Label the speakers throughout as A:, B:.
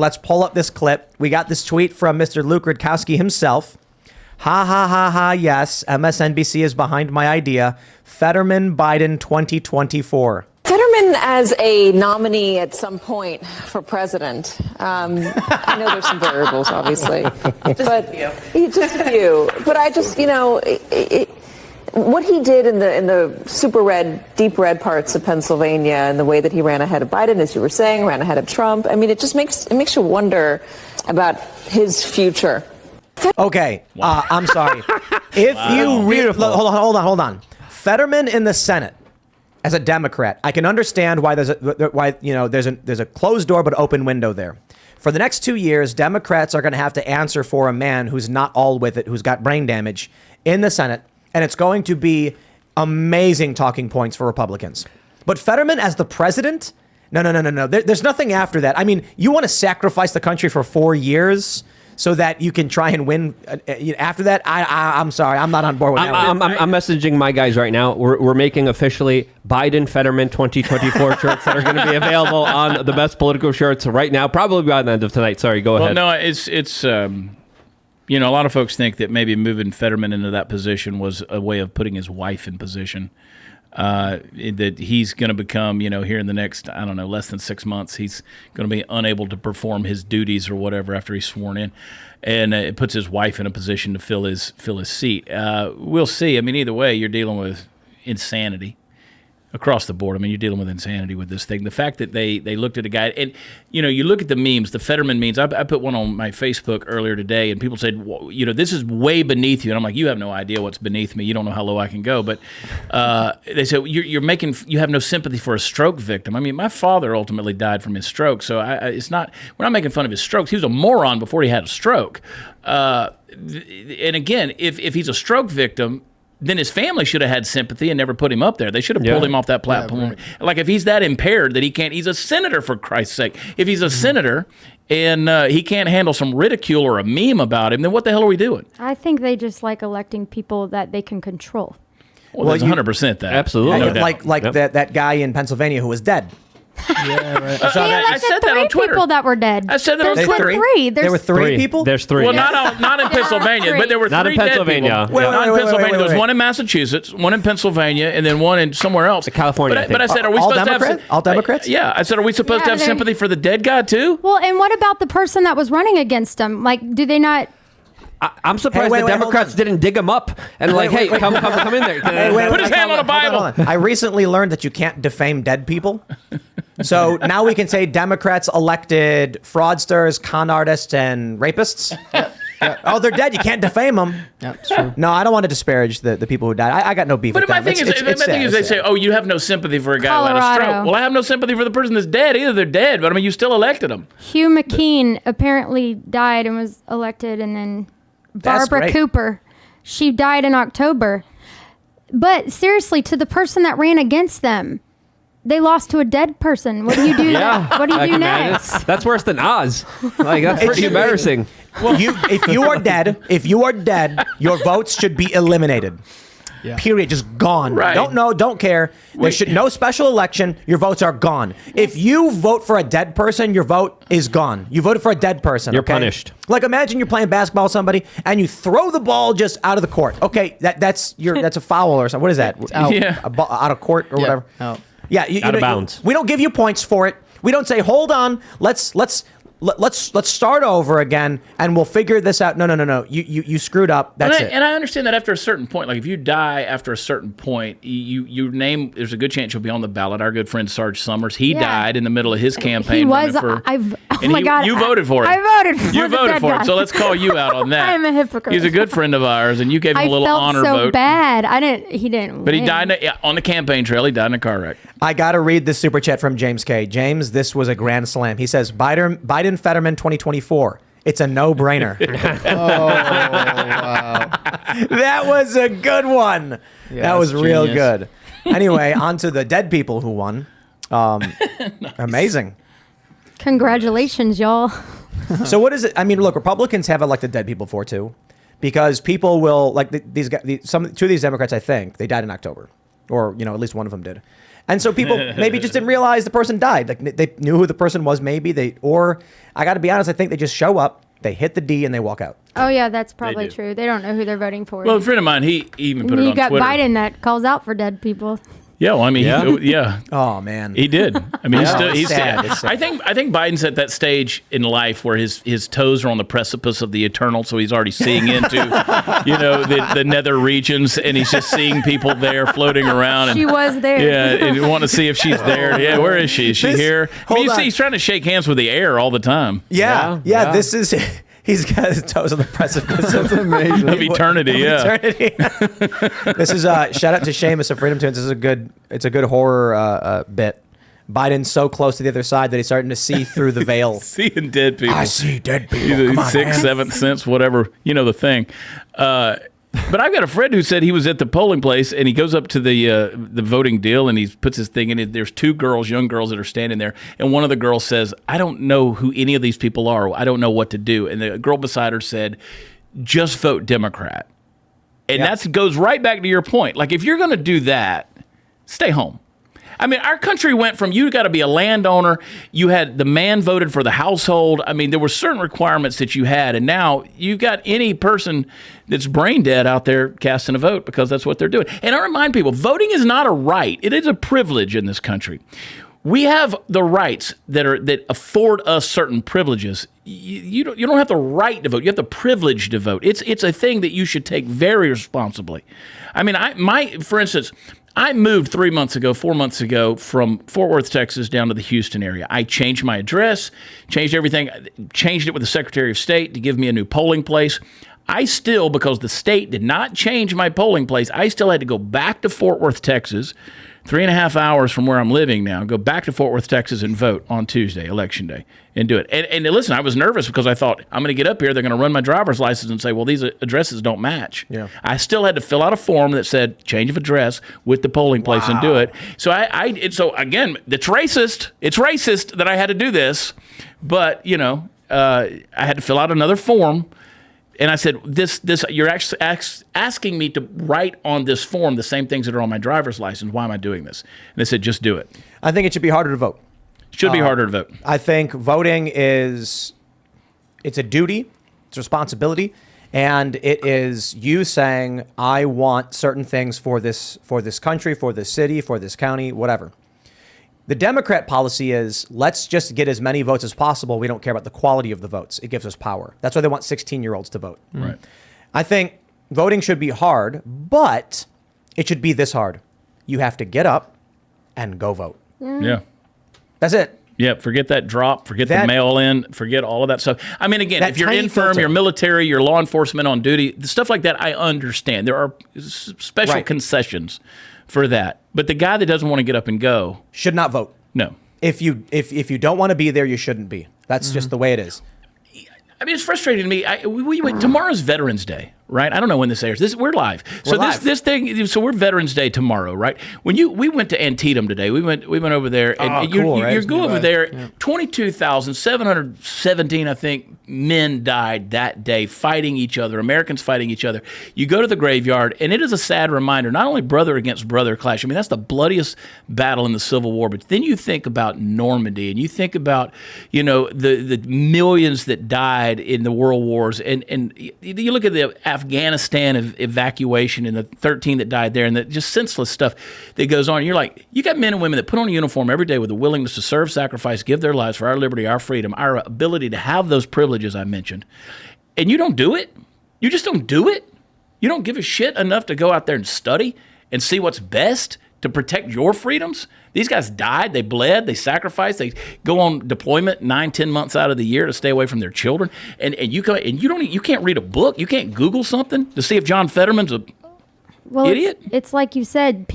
A: Let's pull up this clip. We got this tweet from Mr. Luke Rudkowski himself. Ha ha ha ha, yes, MSNBC is behind my idea. Fetterman Biden 2024.
B: Fetterman as a nominee at some point for president. I know there's some variables, obviously. Just a few. But I just, what he did in the super red, deep red parts of Pennsylvania and the way that he ran ahead of Biden, as you were saying, ran ahead of Trump. I mean, it just makes you wonder about his future.
A: Okay, I'm sorry. If you read, hold on. Fetterman in the Senate as a Democrat, I can understand why there's a closed door but open window there. For the next 2 years, Democrats are going to have to answer for a man who's not all with it, who's got brain damage in the Senate. And it's going to be amazing talking points for Republicans. But Fetterman as the president? No. There's nothing after that. I mean, you want to sacrifice the country for 4 years so that you can try and win after that? I'm sorry. I'm not on board with that.
C: I'm messaging my guys right now. We're making officially Biden Fetterman 2024 shirts that are going to be available on the best political shirts right now, probably by the end of tonight. Sorry, go ahead.
D: Well, no, it's a lot of folks think that maybe moving Fetterman into that position was a way of putting his wife in position. That he's going to become, here in the next, less than 6 months, he's going to be unable to perform his duties or whatever after he's sworn in. And it puts his wife in a position to fill his seat. We'll see. I mean, either way, you're dealing with insanity across the board. I mean, you're dealing with insanity with this thing. The fact that they looked at a guy, and you look at the memes, the Fetterman memes. I put one on my Facebook earlier today, and people said, well, this is way beneath you. And I'm like, you have no idea what's beneath me. You don't know how low I can go. But they said you have no sympathy for a stroke victim. I mean, my father ultimately died from his stroke, so we're not making fun of his strokes. He was a moron before he had a stroke. And again, if he's a stroke victim, then his family should have had sympathy and never put him up there. They should have pulled him off that platform. Yeah, right. Like if he's that impaired that he can't, he's a senator for Christ's sake. If he's a senator and he can't handle some ridicule or a meme about him, then what the hell are we doing?
E: I think they just like electing people that they can control.
D: Well, there's 100% that.
C: Absolutely.
D: No
A: like that guy in Pennsylvania who was dead.
E: Yeah, right.
D: I said that on Twitter.
E: People that were dead.
D: I said that on
E: Twitter.
A: There were three people?
C: There's three.
D: Well, not in Pennsylvania, but there were
C: not
D: three
C: in Pennsylvania.
D: Dead people. Not in Pennsylvania. There was one in Massachusetts, one in Pennsylvania, and then one in somewhere else.
C: California.
D: But I said, are we supposed to have
A: all Democrats?
D: Yeah. I said, are we supposed to have sympathy for the dead guy too?
E: Well, and what about the person that was running against him? Like, do they not?
C: I'm surprised the Democrats didn't dig him up and hey, come in there.
D: Put his hand on a Bible.
A: Hold on. I recently learned that you can't defame dead people. So now we can say Democrats elected fraudsters, con artists, and rapists. Yeah. Oh, they're dead. You can't defame them.
F: Yeah, it's true.
A: No, I don't want to disparage the people who died. I got no beef with them.
D: But my thing is they say, oh, you have no sympathy for a guy who had a stroke. Well, I have no sympathy for the person that's dead either. They're dead, but I mean, you still elected them.
E: Hugh McKean apparently died and was elected, and then Barbara Cooper, she died in October. But seriously, to the person that ran against them, they lost to a dead person. What do you do? What do you do next?
C: That's worse than Oz. Like that's pretty embarrassing.
A: Well, if you are dead, your votes should be eliminated. Yeah. Period. Just gone.
D: Right.
A: Don't care. There should no special election. Your votes are gone. If you vote for a dead person, your vote is gone. You voted for a dead person.
C: You're punished.
A: Like imagine you're playing basketball with somebody and you throw the ball just out of the court. Okay, that's a foul or something. What is that?
F: Out.
A: Yeah. Out of court or whatever.
F: Out.
A: Yeah,
C: out of bounds.
A: We don't give you points for it. We don't say, hold on, let's start over again and we'll figure this out. No. You screwed up. That's it.
D: And I understand that after a certain point, like if you die after a certain point, your name, there's a good chance you'll be on the ballot. Our good friend Serge Summers, he died in the middle of his campaign.
E: He was. You
D: voted for it.
E: I voted for it.
D: You voted for it. So let's call you out on that.
E: I'm a hypocrite.
D: He's a good friend of ours, and you gave him a little honor vote.
E: I felt so bad. He didn't.
D: But he died on the campaign trail. He died in a car wreck.
A: I got to read this super chat from James K. James, this was a grand slam. He says, Biden Fetterman 2024. It's a no-brainer.
F: Oh, wow.
A: That was a good one.
F: Yeah,
A: that was real
F: genius.
A: good. Anyway, on to the dead people who won. Nice. Amazing.
E: Congratulations, y'all.
A: So what is it? I mean, look, Republicans have elected dead people before, too. Because people will, like these guys, two of these Democrats, I think, they died in October. Or, at least one of them did. And so people maybe just didn't realize the person died. Like they knew who the person was, maybe or I got to be honest, I think they just show up, they hit the D, and they walk out.
E: Oh yeah, that's probably
D: do.
E: true. They don't know who they're voting for.
D: Well, a friend of mine, he even put it
E: you
D: on
E: got
D: Twitter.
E: Biden that calls out for dead people.
D: Yeah, well, I mean, yeah.
A: Oh man,
D: He did. I mean, he's
A: sad.
D: still.
A: It's sad.
D: I think Biden's at that stage in life where his toes are on the precipice of the eternal, so he's already seeing into, the nether regions, and he's just seeing people there floating around. And,
E: She was there.
D: Yeah, and you want to see if she's there. Yeah, where is she? Is she here? I mean, you see, he's trying to shake hands with the air all the time.
A: Yeah. This is. He's got his toes on the precipice of
D: Of eternity, yeah.
A: Eternity. This is shout out to Seamus of Freedom Tunes. This is a good horror bit. Biden's so close to the other side that he's starting to see through the veil.
D: Seeing dead people.
A: I see dead people.
D: Either
A: Come on,
D: sixth,
A: man.
D: seventh sense, whatever, the thing. But I've got a friend who said he was at the polling place and he goes up to the voting deal and he puts his thing in it. There's two girls, young girls that are standing there. And one of the girls says, I don't know who any of these people are. I don't know what to do. And the girl beside her said, just vote Democrat. And that goes right back to your point. Like, if you're going to do that, stay home. I mean, our country went from you got to be a landowner. You had the man voted for the household. I mean, there were certain requirements that you had. And now you've got any person that's brain dead out there casting a vote because that's what they're doing. And I remind people, voting is not a right. It is a privilege in this country. We have the rights that afford us certain privileges. You don't have the right to vote. You have the privilege to vote. It's a thing that you should take very responsibly. I mean, for instance, I moved 4 months ago from Fort Worth, Texas, down to the Houston area. I changed my address, changed everything, changed it with the Secretary of State to give me a new polling place. I still, because the state did not change my polling place, I still had to go back to Fort Worth, Texas, 3.5 hours from where I'm living now, go back to Fort Worth, Texas, and vote on Tuesday, Election Day, and do it. And listen, I was nervous because I thought, I'm going to get up here, they're going to run my driver's license and say, well, these addresses don't match. Yeah. I still had to fill out a form that said change of address with the polling place and do it. So so again, it's racist. It's racist that I had to do this, but I had to fill out another form. And I said, this you're actually asking me to write on this form the same things that are on my driver's license. Why am I doing this? And they said, just do it.
A: I think it should be harder to vote.
D: Should be harder to vote.
A: I think voting it's a duty, it's a responsibility, and it is you saying, I want certain things for this country, for this city, for this county, whatever. The Democrat policy is, let's just get as many votes as possible. We don't care about the quality of the votes. It gives us power. That's why they want 16-year-olds to vote.
D: Right.
A: I think voting should be hard, but it should be this hard. You have to get up and go vote.
D: Yeah.
A: That's it.
D: Yeah, forget that drop, forget the mail-in, forget all of that stuff. I mean, again, if you're infirm, you're military, you're law enforcement on duty, the stuff like that, I understand. There are special concessions for that. But the guy that doesn't want to get up and go
A: should not vote.
D: No.
A: If you don't want to be there, you shouldn't be. That's just the way it is.
D: I mean, it's frustrating to me. Tomorrow's Veterans Day, right? I don't know when this airs. We're live. This thing. So we're Veterans Day tomorrow, right? We went to Antietam today. We went over there, and you go over there. Yeah. 22,717, I think, men died that day fighting each other. Americans fighting each other. You go to the graveyard, and it is a sad reminder. Not only brother against brother clash. I mean, that's the bloodiest battle in the Civil War. But then you think about Normandy, and you think about the millions that died in the world wars, and you look at the Afghanistan evacuation and the 13 that died there, and the just senseless stuff that goes on. You're like, you got men and women that put on a uniform every day with a willingness to serve, sacrifice, give their lives for our liberty, our freedom, our ability to have those privileges I mentioned, and you don't do it. You just don't do it. You don't give a shit enough to go out there and study and see what's best to protect your freedoms. These guys died, they bled, they sacrificed, they go on deployment 9-10 months out of the year to stay away from their children. And you can't read a book, you can't Google something to see if John Fetterman's a idiot.
E: It's like you said,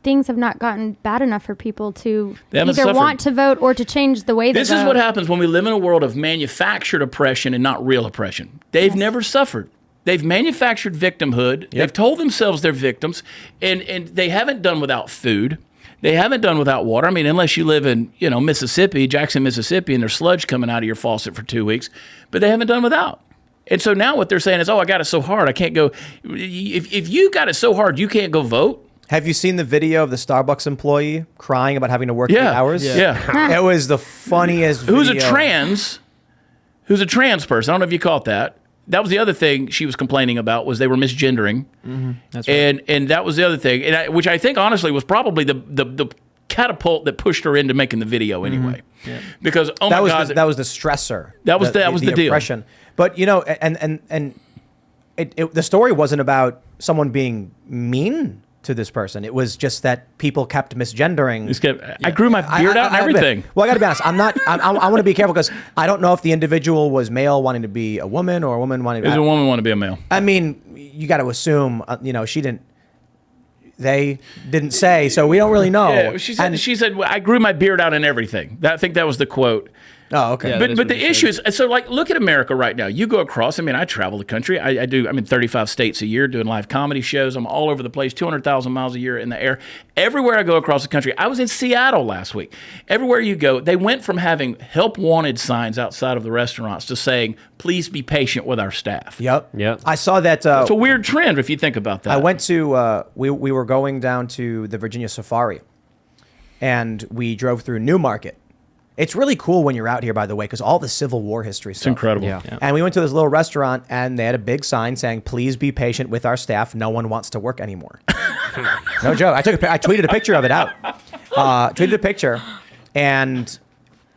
E: things have not gotten bad enough for people to either
D: suffered.
E: Want to vote or to change the way they vote.
D: This is what happens when we live in a world of manufactured oppression and not real oppression. They've never suffered. They've manufactured victimhood. Yep. They've told themselves they're victims, and they haven't done without food. They haven't done without water. I mean, unless you live in, Mississippi, Jackson, Mississippi, and there's sludge coming out of your faucet for 2 weeks, but they haven't done without. And so now what they're saying is, I got it so hard, I can't go. If you got it so hard, you can't go vote.
A: Have you seen the video of the Starbucks employee crying about having to work 8
D: Yeah.
A: hours?
D: Yeah.
A: It was the funniest
D: Who's a
A: video.
D: trans person. I don't know if you caught that. That was the other thing she was complaining about, was they were misgendering.
F: That's right.
D: And that was the other thing, which I think honestly was probably the catapult that pushed her into making the video anyway. Because
A: that was
D: God,
A: that was the stressor.
D: That was the deal.
A: Oppression. But you know, and the story wasn't about someone being mean to this person. It was just that people kept misgendering.
D: I grew my beard out and everything.
A: Well, I got to be honest. I want to be careful because I don't know if the individual was male wanting to be a woman or a woman wanting to
D: Does a woman want to be a male?
A: I mean, you got to assume, she didn't. They didn't say, so we don't really know.
D: Yeah, she said, I grew my beard out and everything. I think that was the quote.
A: Oh, okay.
F: Yeah,
D: But the issue is, so like, look at America right now. You go across, I travel the country. I'm in 35 states a year doing live comedy shows. I'm all over the place, 200,000 miles a year in the air. Everywhere I go across the country. I was in Seattle last week. Everywhere you go, they went from having help wanted signs outside of the restaurants to saying, please be patient with our staff.
A: Yep.
C: Yep.
A: I saw that.
D: It's a weird trend if you think about that.
A: I went to, we were going down to the Virginia Safari, and we drove through Newmarket. It's really cool when you're out here, by the way, because all the Civil War history stuff.
D: It's incredible.
F: Yeah.
A: And we went to this little restaurant, and they had a big sign saying, please be patient with our staff. No one wants to work anymore. No joke. I tweeted a picture of it out. Tweeted a picture, and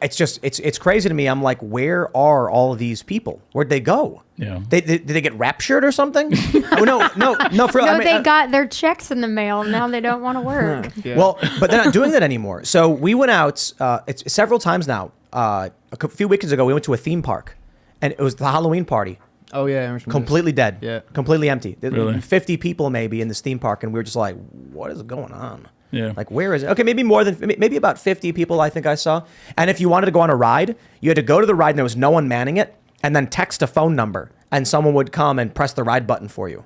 A: it's crazy to me. I'm like, where are all of these people? Where'd they go?
D: Yeah.
A: Did they get raptured or something? Oh, no. For real.
E: No, they got their checks in the mail. Now they don't want to work.
A: Well, but they're not doing that anymore. So we went out it's several times now. A few weekends ago, we went to a theme park, and it was the Halloween party.
F: Oh yeah, I remember
A: Completely dead.
F: Yeah.
A: Completely empty.
D: Really?
A: 50 people maybe in this theme park, and we were just like, what is going on?
D: Yeah.
A: Like, where is it? Okay, maybe about 50 people I think I saw. And if you wanted to go on a ride, you had to go to the ride and there was no one manning it, and then text a phone number, and someone would come and press the ride button for you.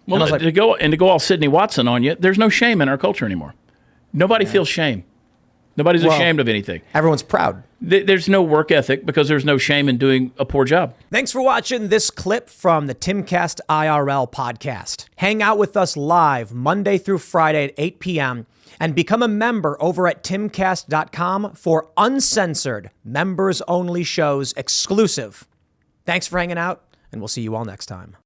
D: Well,
A: And I was like-
D: to go all Sidney Watson on you, there's no shame in our culture anymore. Nobody feels shame. Nobody's
A: Well,
D: ashamed of anything.
A: Everyone's proud.
D: There's no work ethic because there's no shame in doing a poor job.
A: Thanks for watching this clip from the Timcast IRL podcast. Hang out with us live Monday through Friday at 8 p.m. and become a member over at timcast.com for uncensored, members-only shows exclusive. Thanks for hanging out, and we'll see you all next time.